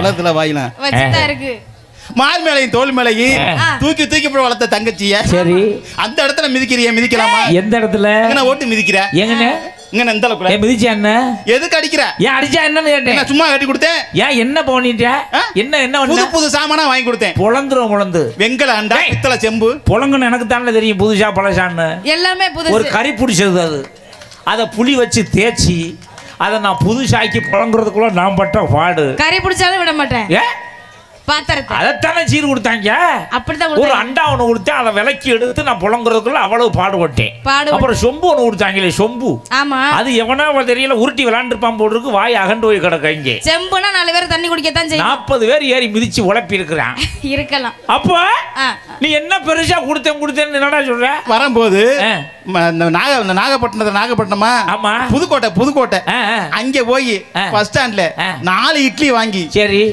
உலகத்துல வாயிலாம் வச்சுதான் இருக்கு. மார் மேலையும் தோல் மேலையும் தூக்கி தூக்கி போய் வளர்த்த தங்கச்சிய சரி அந்த இடத்துல மிதிக்கிறிய மிதிக்கலாமா? எந்த இடத்துல எங்கன ஓட்டு மிதிக்கிற? எங்கன இங்க இந்த அளவுக்கு மிதிச்சா என்ன? எதுக்கு அடிக்கிற? ஏன் அடிச்சா என்னன்னு கேட்டேன். நான் சும்மா கட்டி கொடுத்தேன். ஏன் என்ன பண்ணிட்ட? என்ன புது புது சாமானா வாங்கி கொடுத்தேன். பொளந்து வெங்கல அண்டா பித்தளை செம்பு பொளங்குன்னு எனக்கு தானே தெரியும் புதுசா பழசான்னு. எல்லாமே புதுசு. ஒரு கறி பிடிச்சது அது. அதை புளி வச்சு தேய்ச்சி அதை நான் புதுசாக்கி புழங்குறதுக்குள்ள நான் பட்ட பாடு. கறி பிடிச்சாலும் விட மாட்டேன். பாத்திரத்தை அதைத்தானே சீர் கொடுத்தாங்க. அப்படித்தான் ஒரு அண்டா ஒன்று கொடுத்தேன். அதை விலக்கி எடுத்து நான் புழங்குறதுக்குள்ள அவ்வளவு பாடுபட்டேன். அப்புறம் சொம்பு ஒன்று கொடுத்தாங்களே சொம்பு. ஆமா அது எவனா தெரியல உருட்டி விளாண்டுருப்பான் போட்டுருக்கு. வாய் அகண்டு போய் கிடக்க இங்கே. செம்புனா 4 பேர் தண்ணி குடிக்கத்தான் செய்யும். 40 பேர் ஏறி மிதிச்சு உழப்பி இருக்கிறான். இருக்கலாம். அப்போ நீ என்ன பெருசா கொடுத்தேன்னு என்னடா சொல்ற? வரும்போது நாகப்பட்டினமா ஆமா புதுக்கோட்டை அங்க போய் பஸ் ஸ்டாண்ட்ல 4 இட்லி வாங்கி சரி